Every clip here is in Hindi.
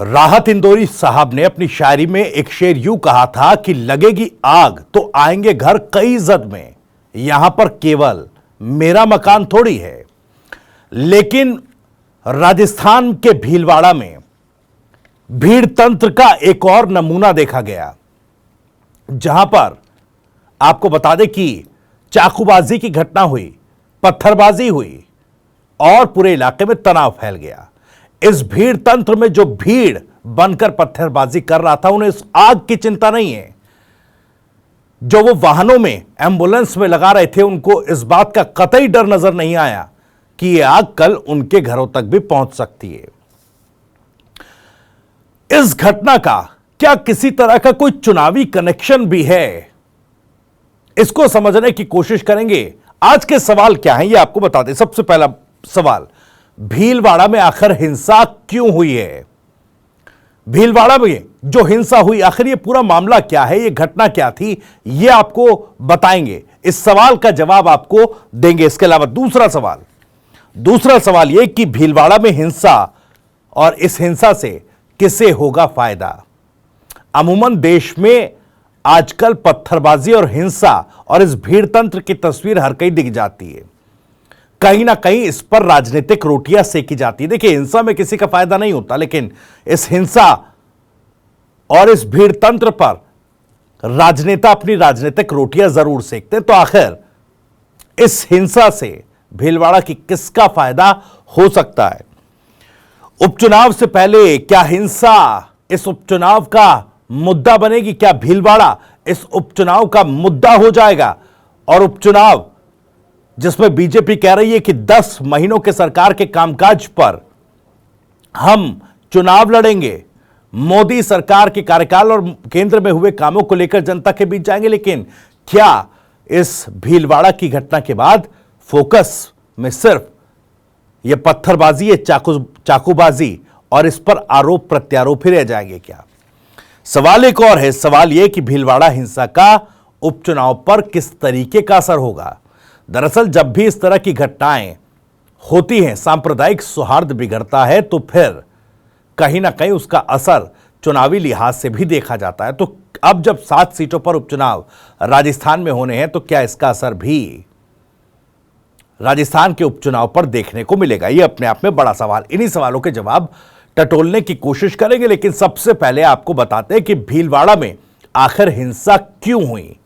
राहत इंदौरी साहब ने अपनी शायरी में एक शेर यूं कहा था कि लगेगी आग तो आएंगे घर कई जद में, यहां पर केवल मेरा मकान थोड़ी है। लेकिन राजस्थान के भीलवाड़ा में भीड़ तंत्र का एक और नमूना देखा गया, जहां पर आपको बता दें कि चाकूबाजी की घटना हुई, पत्थरबाजी हुई और पूरे इलाके में तनाव फैल गया। इस भीड़ तंत्र में जो भीड़ बनकर पत्थरबाजी कर रहा था, उन्हें इस आग की चिंता नहीं है। जो वो वाहनों में, एम्बुलेंस में लगा रहे थे, उनको इस बात का कतई डर नजर नहीं आया कि यह आग कल उनके घरों तक भी पहुंच सकती है। इस घटना का क्या किसी तरह का कोई चुनावी कनेक्शन भी है, इसको समझने की कोशिश करेंगे। आज के सवाल क्या हैं, ये आपको बता दें। सबसे पहला सवाल, भीलवाड़ा में आखिर हिंसा क्यों हुई है? भीलवाड़ा में जो हिंसा हुई, आखिर ये पूरा मामला क्या है, ये घटना क्या थी, ये आपको बताएंगे। इस सवाल का जवाब आपको देंगे। इसके अलावा दूसरा सवाल ये कि भीलवाड़ा में हिंसा और इस हिंसा से किसे होगा फायदा? अमूमन देश में आजकल पत्थरबाजी और हिंसा और इस भीड़ तंत्र की तस्वीर हर कहीं दिख जाती है। कहीं ना कहीं इस पर राजनीतिक रोटियां सेकी जाती है। देखिए, हिंसा में किसी का फायदा नहीं होता, लेकिन इस हिंसा और इस भीड़ तंत्र पर राजनेता अपनी राजनीतिक रोटियां जरूर सेकते हैं। तो आखिर इस हिंसा से भीलवाड़ा की किसका फायदा हो सकता है? उपचुनाव से पहले क्या हिंसा इस उपचुनाव का मुद्दा बनेगी? क्या भीलवाड़ा इस उपचुनाव का मुद्दा हो जाएगा? और उपचुनाव जिसमें बीजेपी कह रही है कि 10 महीनों के सरकार के कामकाज पर हम चुनाव लड़ेंगे, मोदी सरकार के कार्यकाल और केंद्र में हुए कामों को लेकर जनता के बीच जाएंगे। लेकिन क्या इस भीलवाड़ा की घटना के बाद फोकस में सिर्फ यह पत्थरबाजी, ये चाकूबाजी और इस पर आरोप प्रत्यारोप ही रह जाएंगे क्या? सवाल एक और है। सवाल यह कि भीलवाड़ा हिंसा का उपचुनाव पर किस तरीके का असर होगा? दरअसल जब भी इस तरह की घटनाएं होती हैं, सांप्रदायिक सौहार्द बिगड़ता है, तो फिर कहीं ना कहीं उसका असर चुनावी लिहाज से भी देखा जाता है। तो अब जब 7 सीटों पर उपचुनाव राजस्थान में होने हैं, तो क्या इसका असर भी राजस्थान के उपचुनाव पर देखने को मिलेगा? यह अपने आप में बड़ा सवाल। इन्हीं सवालों के जवाब टटोलने की कोशिश करेंगे। लेकिन सबसे पहले आपको बताते हैं कि भीलवाड़ा में आखिर हिंसा क्यों हुई।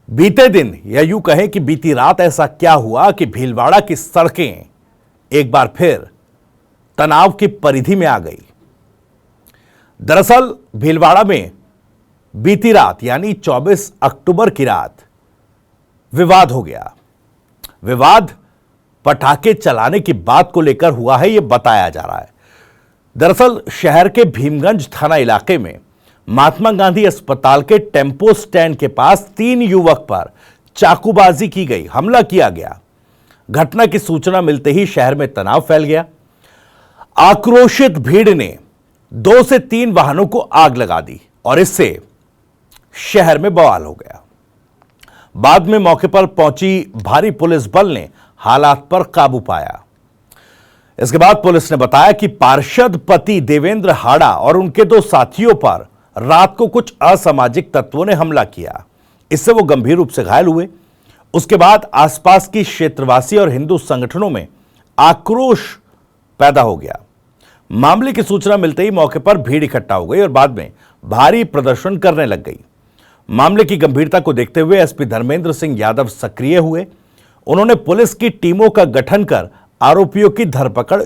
बीते दिन, या यूं कहें कि बीती रात, ऐसा क्या हुआ कि भीलवाड़ा की सड़कें एक बार फिर तनाव की परिधि में आ गई? दरअसल भीलवाड़ा में बीती रात यानी 24 अक्टूबर की रात विवाद हो गया। विवाद पटाखे चलाने की बात को लेकर हुआ है, यह बताया जा रहा है। दरअसल शहर के भीमगंज थाना इलाके में महात्मा गांधी अस्पताल के टेम्पो स्टैंड के पास 3 युवक पर चाकूबाजी की गई, हमला किया गया। घटना की सूचना मिलते ही शहर में तनाव फैल गया। आक्रोशित भीड़ ने 2 से 3 वाहनों को आग लगा दी और इससे शहर में बवाल हो गया। बाद में मौके पर पहुंची भारी पुलिस बल ने हालात पर काबू पाया। इसके बाद पुलिस ने बताया कि पार्षद पति देवेंद्र हाड़ा और उनके 2 साथियों पर रात को कुछ असामाजिक तत्वों ने हमला किया। इससे वो गंभीर रूप से घायल हुए। उसके बाद आसपास की क्षेत्रवासी और हिंदू संगठनों में आक्रोश पैदा हो गया। मामले की सूचना मिलते ही मौके पर भीड़ इकट्ठा हो गई और बाद में भारी प्रदर्शन करने लग गई। मामले की गंभीरता को देखते हुए एसपी धर्मेंद्र सिंह यादव सक्रिय हुए। उन्होंने पुलिस की टीमों का गठन कर आरोपियों की धरपकड़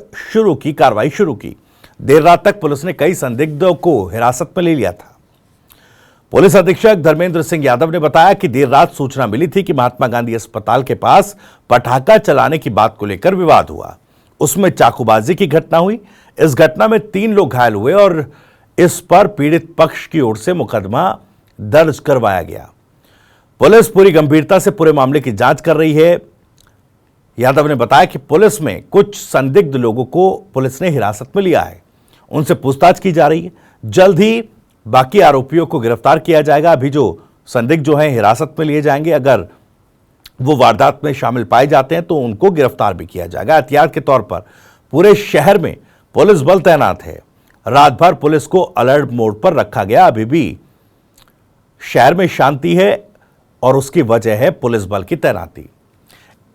कार्रवाई शुरू की। देर रात तक पुलिस ने कई संदिग्धों को हिरासत में ले लिया था। पुलिस अधीक्षक धर्मेंद्र सिंह यादव ने बताया कि देर रात सूचना मिली थी कि महात्मा गांधी अस्पताल के पास पटाखा चलाने की बात को लेकर विवाद हुआ। उसमें चाकूबाजी की घटना हुई। इस घटना में 3 लोग घायल हुए और इस पर पीड़ित पक्ष की ओर से मुकदमा दर्ज करवाया गया। पुलिस पूरी गंभीरता से पूरे मामले की जांच कर रही है। यादव ने बताया कि पुलिस में कुछ संदिग्ध लोगों को पुलिस ने हिरासत में लिया है, उनसे पूछताछ की जा रही है। जल्द ही बाकी आरोपियों को गिरफ्तार किया जाएगा। अभी जो संदिग्ध जो हैं हिरासत में लिए जाएंगे, अगर वो वारदात में शामिल पाए जाते हैं तो उनको गिरफ्तार भी किया जाएगा। एहतियात के तौर पर पूरे शहर में पुलिस बल तैनात है। रात भर पुलिस को अलर्ट मोड पर रखा गया। अभी भी शहर में शांति है और उसकी वजह है पुलिस बल की तैनाती।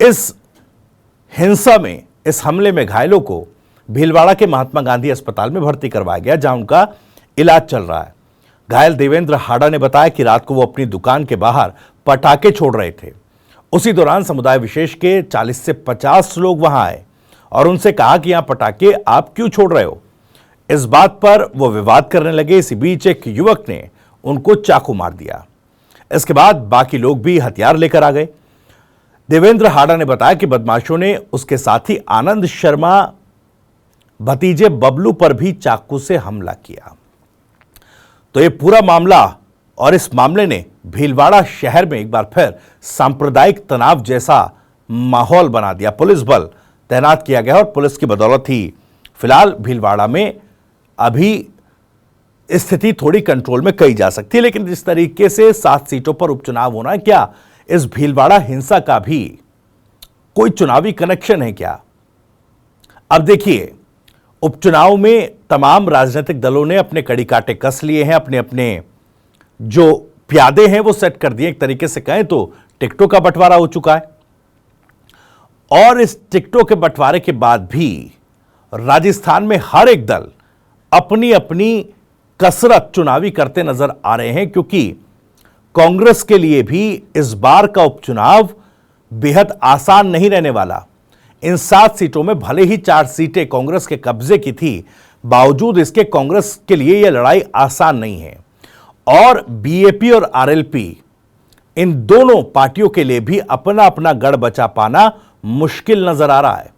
इस हिंसा में, इस हमले में घायलों को भीलवाड़ा के महात्मा गांधी अस्पताल में भर्ती करवाया गया, जहां उनका इलाज चल रहा है। घायल देवेंद्र हाड़ा ने बताया कि रात को वो अपनी दुकान के बाहर पटाखे छोड़ रहे थे। उसी दौरान समुदाय विशेष के 40 से 50 लोग वहां आए और उनसे कहा कि यहां पटाखे आप क्यों छोड़ रहे हो। इस बात पर वो विवाद करने लगे। इसी बीच एक युवक ने उनको चाकू मार दिया। इसके बाद बाकी लोग भी हथियार लेकर आ गए। देवेंद्र हाड़ा ने बताया कि बदमाशों ने उसके साथी आनंद शर्मा भतीजे बबलू पर भी चाकू से हमला किया। तो ये पूरा मामला और इस मामले ने भीलवाड़ा शहर में एक बार फिर सांप्रदायिक तनाव जैसा माहौल बना दिया। पुलिस बल तैनात किया गया और पुलिस की बदौलत ही फिलहाल भीलवाड़ा में अभी स्थिति थोड़ी कंट्रोल में कही जा सकती है। लेकिन जिस तरीके से 7 सीटों पर उपचुनाव होना है, क्या इस भीलवाड़ा हिंसा का भी कोई चुनावी कनेक्शन है क्या? अब देखिए, उपचुनाव में तमाम राजनीतिक दलों ने अपने कड़ी कांटे कस लिए हैं। अपने अपने जो प्यादे हैं वो सेट कर दिए। एक तरीके से कहें तो टिकटों का बंटवारा हो चुका है और इस टिकटों के बंटवारे के बाद भी राजस्थान में हर एक दल अपनी अपनी कसरत चुनावी करते नजर आ रहे हैं, क्योंकि कांग्रेस के लिए भी इस बार का उपचुनाव बेहद आसान नहीं रहने वाला। इन 7 सीटों में भले ही 4 सीटें कांग्रेस के कब्जे की थी, बावजूद इसके कांग्रेस के लिए यह लड़ाई आसान नहीं है। और बीएपी और आरएलपी, इन दोनों पार्टियों के लिए भी अपना अपना गढ़ बचा पाना मुश्किल नजर आ रहा है।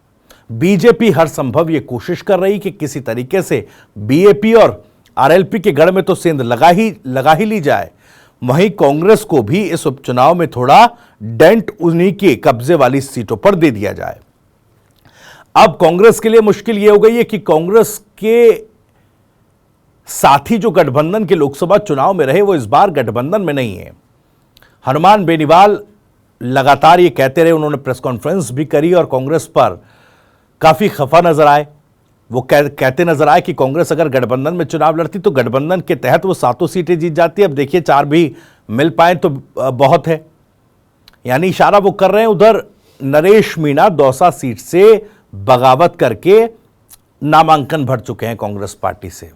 बीजेपी हर संभव यह कोशिश कर रही कि किसी तरीके से बीएपी और आरएलपी के गढ़ में तो सेंध लगा ही ली जाए। वहीं कांग्रेस को भी इस उपचुनाव में थोड़ा डेंट उन्हीं के कब्जे वाली सीटों पर दे दिया जाए। अब कांग्रेस के लिए मुश्किल यह हो गई है कि कांग्रेस के साथी जो गठबंधन के लोकसभा चुनाव में रहे, वो इस बार गठबंधन में नहीं है। हनुमान बेनीवाल लगातार ये कहते रहे, उन्होंने प्रेस कॉन्फ्रेंस भी करी और कांग्रेस पर काफी खफा नजर आए। वो कहते नजर आए कि कांग्रेस अगर गठबंधन में चुनाव लड़ती तो गठबंधन के तहत वो 7 सीटें जीत जाती। अब देखिए 4 भी मिल पाए तो बहुत है। यानी इशारा वो कर रहे हैं। उधर नरेश मीणा दौसा सीट से बगावत करके नामांकन भर चुके हैं कांग्रेस पार्टी से।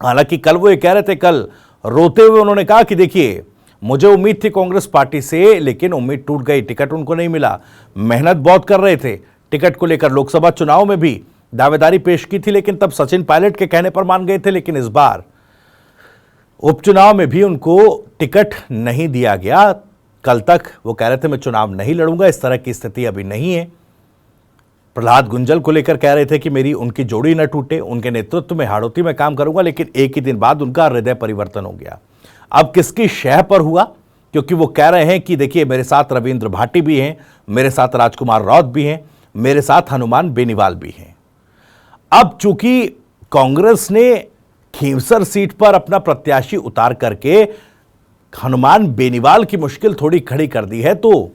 हालांकि कल वो ये कह रहे थे, कल रोते हुए उन्होंने कहा कि देखिए, मुझे उम्मीद थी कांग्रेस पार्टी से, लेकिन उम्मीद टूट गई। टिकट उनको नहीं मिला। मेहनत बहुत कर रहे थे टिकट को लेकर। लोकसभा चुनाव में भी दावेदारी पेश की थी, लेकिन तब सचिन पायलट के कहने पर मान गए थे। लेकिन इस बार उपचुनाव में भी उनको टिकट नहीं दिया गया। कल तक वो कह रहे थे मैं चुनाव नहीं लड़ूंगा। इस तरह की स्थिति अभी नहीं है। प्रहलाद गुंजल को लेकर कह रहे थे कि मेरी उनकी जोड़ी न टूटे, उनके नेतृत्व में हाड़ौती में काम करूंगा। लेकिन एक ही दिन बाद उनका हृदय परिवर्तन हो गया। अब किसकी शह पर हुआ? क्योंकि वो कह रहे हैं कि देखिए, मेरे साथ रविंद्र भाटी भी हैं, मेरे साथ राजकुमार राउत भी हैं, मेरे साथ हनुमान बेनीवाल भी हैं। अब चूंकि कांग्रेस ने खींवसर सीट पर अपना प्रत्याशी उतार करके हनुमान बेनीवाल की मुश्किल थोड़ी खड़ी कर दी है, तो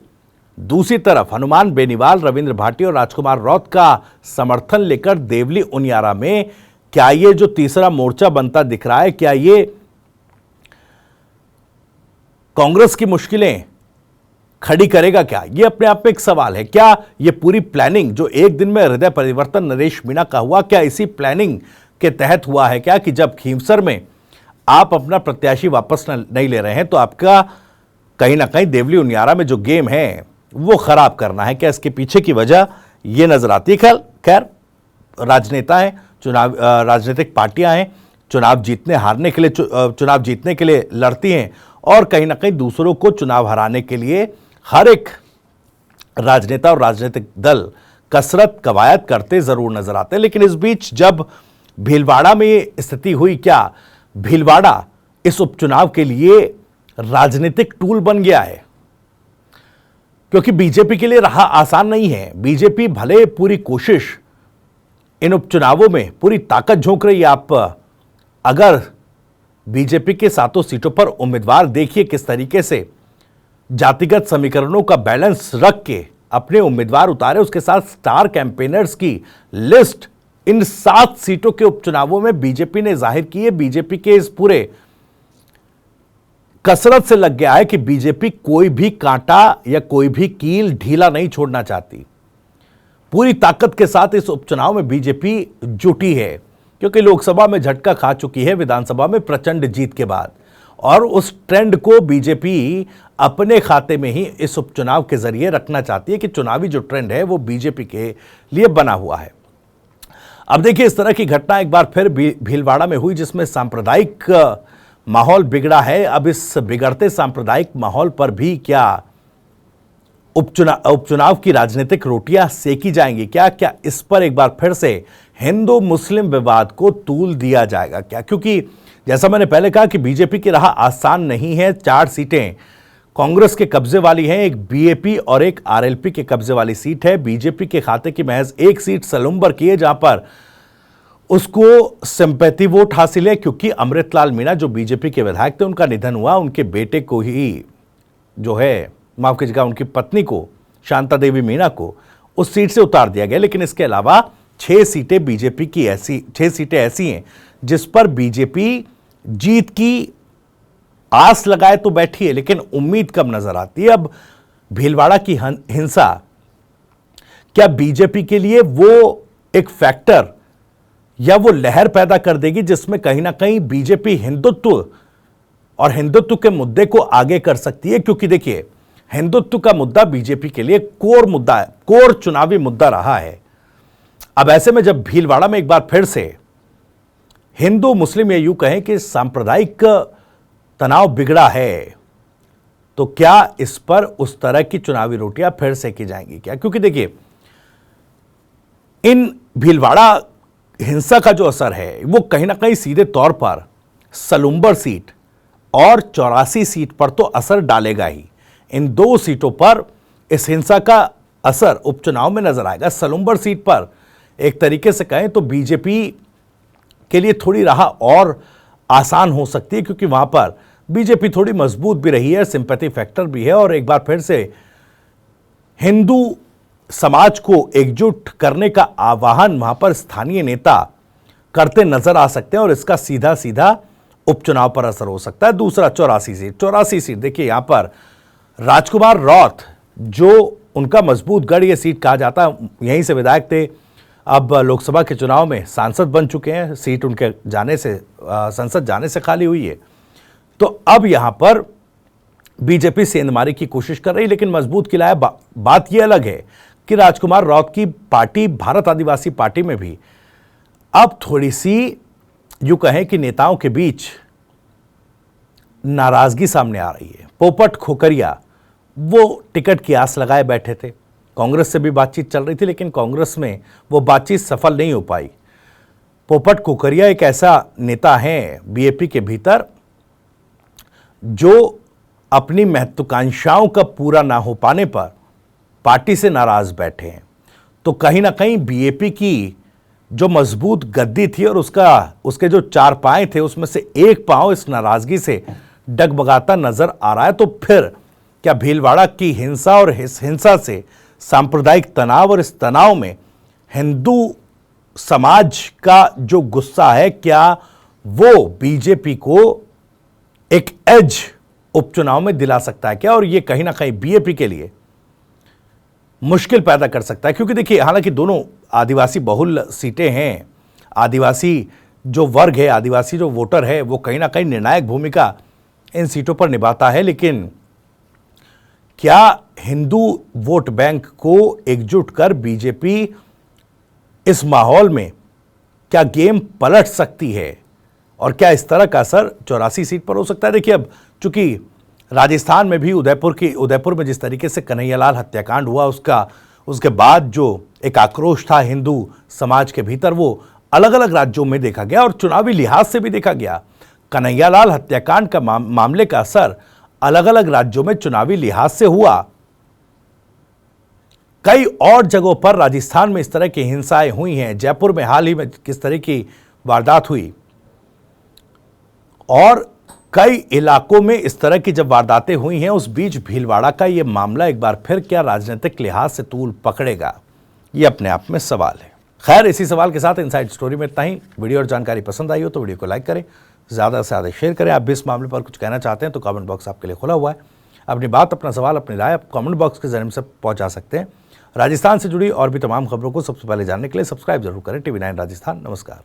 दूसरी तरफ हनुमान बेनीवाल, रविंद्र भाटी और राजकुमार राउत का समर्थन लेकर देवली उनियारा में क्या ये जो तीसरा मोर्चा बनता दिख रहा है, क्या ये कांग्रेस की मुश्किलें खड़ी करेगा? क्या ये अपने आप में एक सवाल है। क्या ये पूरी प्लानिंग जो एक दिन में हृदय परिवर्तन नरेश मीणा का हुआ, क्या इसी प्लानिंग के तहत हुआ है क्या कि जब खींवसर में आप अपना प्रत्याशी वापस नहीं ले रहे हैं तो आपका कहीं ना कहीं देवली उनियारा में जो गेम है वो खराब करना है? क्या इसके पीछे की वजह ये नजर आती है? खैर, राजनेता हैं, चुनाव राजनीतिक पार्टियां हैं, चुनाव जीतने के लिए लड़ती हैं और कहीं ना कहीं दूसरों को चुनाव हराने के लिए हर एक राजनेता और राजनीतिक दल कसरत कवायद करते जरूर नजर आते हैं। लेकिन इस बीच जब भीलवाड़ा में ये स्थिति हुई, क्या भीलवाड़ा इस उपचुनाव के लिए राजनीतिक टूल बन गया है? क्योंकि बीजेपी के लिए राह आसान नहीं है। बीजेपी भले पूरी कोशिश इन उपचुनावों में पूरी ताकत झोंक रही है। आप अगर बीजेपी के 7 सीटों पर उम्मीदवार देखिए किस तरीके से जातिगत समीकरणों का बैलेंस रख के अपने उम्मीदवार उतारे, उसके साथ स्टार कैंपेनर्स की लिस्ट इन 7 सीटों के उपचुनावों में बीजेपी ने जाहिर की है, बीजेपी के इस पूरे कसरत से लग गया है कि बीजेपी कोई भी कांटा या कोई भी कील ढीला नहीं छोड़ना चाहती। पूरी ताकत के साथ इस उपचुनाव में बीजेपी जुटी है, क्योंकि लोकसभा में झटका खा चुकी है विधानसभा में प्रचंड जीत के बाद, और उस ट्रेंड को बीजेपी अपने खाते में ही इस उपचुनाव के जरिए रखना चाहती है कि चुनावी जो ट्रेंड है वो बीजेपी के लिए बना हुआ है। अब देखिए, इस तरह की घटना एक बार फिर भीलवाड़ा में हुई, जिसमें सांप्रदायिक माहौल बिगड़ा है। अब इस बिगड़ते सांप्रदायिक माहौल पर भी क्या उपचुनाव की राजनीतिक रोटियां सेकी जाएंगी? क्या इस पर एक बार फिर से हिंदू मुस्लिम विवाद को तूल दिया जाएगा क्या? क्योंकि जैसा मैंने पहले कहा कि बीजेपी की राह आसान नहीं है। 4 सीटें कांग्रेस के कब्जे वाली हैं, एक बीएपी और एक आरएलपी के कब्जे वाली सीट है। बीजेपी के खाते की महज एक सीट सलूम्बर की है, जहां पर उसको सिंपैथी वोट हासिल है, क्योंकि अमृतलाल मीणा जो बीजेपी के विधायक थे, उनका निधन हुआ। उनके बेटे को ही जो है, माफ कीजिएगा, उनकी पत्नी को, शांता देवी मीणा को उस सीट से उतार दिया गया। लेकिन इसके अलावा 6 सीटें बीजेपी की ऐसी 6 सीटें ऐसी हैं जिस पर बीजेपी जीत की आस लगाए तो बैठी है, लेकिन उम्मीद कम नजर आती है। अब भीलवाड़ा की हिंसा क्या बीजेपी के लिए वो एक फैक्टर या वो लहर पैदा कर देगी जिसमें कहीं ना कहीं बीजेपी हिंदुत्व और हिंदुत्व के मुद्दे को आगे कर सकती है? क्योंकि देखिए, हिंदुत्व का मुद्दा बीजेपी के लिए कोर मुद्दा है, कोर चुनावी मुद्दा रहा है। अब ऐसे में जब भीलवाड़ा में एक बार फिर से हिंदू मुस्लिम, या यूं कहें कि सांप्रदायिक तनाव बिगड़ा है, तो क्या इस पर उस तरह की चुनावी रोटियां फिर सेकी जाएंगी क्या? क्योंकि देखिए, इन भीलवाड़ा हिंसा का जो असर है वो कहीं ना कहीं सीधे तौर पर सलूम्बर सीट और 84 सीट पर तो असर डालेगा ही। इन 2 सीटों पर इस हिंसा का असर उपचुनाव में नजर आएगा। सलूम्बर सीट पर एक तरीके से कहें तो बीजेपी के लिए थोड़ी राह और आसान हो सकती है, क्योंकि वहां पर बीजेपी थोड़ी मजबूत भी रही है, सिंपैथी फैक्टर भी है, और एक बार फिर से हिंदू समाज को एकजुट करने का आह्वान वहां पर स्थानीय नेता करते नजर आ सकते हैं, और इसका सीधा सीधा उपचुनाव पर असर हो सकता है। दूसरा 84 सीट देखिए, यहां पर राजकुमार रौत जो उनका मजबूत गढ़ ये सीट कहा जाता है, यहीं से विधायक थे, अब लोकसभा के चुनाव में सांसद बन चुके हैं। सीट उनके जाने से, संसद जाने से खाली हुई है, तो अब यहां पर बीजेपी सेंधमारी की कोशिश कर रही, लेकिन मजबूत किला है। बात यह अलग है कि राजकुमार रौत की पार्टी भारत आदिवासी पार्टी में भी अब थोड़ी सी यूं कहें कि नेताओं के बीच नाराजगी सामने आ रही है। पोपट खोकरिया वो टिकट की आस लगाए बैठे थे, कांग्रेस से भी बातचीत चल रही थी, लेकिन कांग्रेस में वो बातचीत सफल नहीं हो पाई। पोपट खोकरिया एक ऐसा नेता है बीएपी के भीतर जो अपनी महत्वाकांक्षाओं का पूरा ना हो पाने पर पार्टी से नाराज बैठे हैं। तो कहीं ना कहीं बीएपी की जो मजबूत गद्दी थी और उसके जो 4 पांव थे, उसमें से एक पांव इस नाराजगी से डगमगाता नजर आ रहा है। तो फिर क्या भीलवाड़ा की हिंसा और इस हिंसा से सांप्रदायिक तनाव और इस तनाव में हिंदू समाज का जो गुस्सा है, क्या वो बीजेपी को एक एज उपचुनाव में दिला सकता है क्या? और ये कहीं ना कहीं बीएपी के लिए मुश्किल पैदा कर सकता है, क्योंकि देखिए, हालांकि दोनों आदिवासी बहुल सीटें हैं, आदिवासी जो वर्ग है, आदिवासी जो वोटर है, वो कहीं ना कहीं निर्णायक भूमिका इन सीटों पर निभाता है। लेकिन क्या हिंदू वोट बैंक को एकजुट कर बीजेपी इस माहौल में क्या गेम पलट सकती है, और क्या इस तरह का असर 84 सीट पर हो सकता है? देखिए, अब चूंकि राजस्थान में भी उदयपुर में जिस तरीके से कन्हैयालाल हत्याकांड हुआ, उसके बाद जो एक आक्रोश था हिंदू समाज के भीतर, वो अलग अलग राज्यों में देखा गया और चुनावी लिहाज से भी देखा गया। कन्हैयालाल हत्याकांड का मामले का असर अलग अलग राज्यों में चुनावी लिहाज से हुआ। कई और जगहों पर राजस्थान में इस तरह की हिंसाएं हुई हैं, जयपुर में हाल ही में किस तरह की वारदात हुई, और कई इलाकों में इस तरह की जब वारदातें हुई हैं, उस बीच भीलवाड़ा का यह मामला एक बार फिर क्या राजनीतिक लिहाज से तूल पकड़ेगा, यह अपने आप में सवाल है। खैर, इसी सवाल के साथ इनसाइड स्टोरी में इतना ही। वीडियो और जानकारी पसंद आई हो तो वीडियो को लाइक करें, ज़्यादा से ज़्यादा शेयर करें। आप भी इस मामले पर कुछ कहना चाहते हैं तो कमेंट बॉक्स आपके लिए खुला हुआ है। अपनी बात, अपना सवाल, अपनी राय आप कमेंट बॉक्स के जरिए से पहुंचा सकते हैं। राजस्थान से जुड़ी और भी तमाम खबरों को सबसे पहले जानने के लिए सब्सक्राइब जरूर करें TV9 राजस्थान। नमस्कार।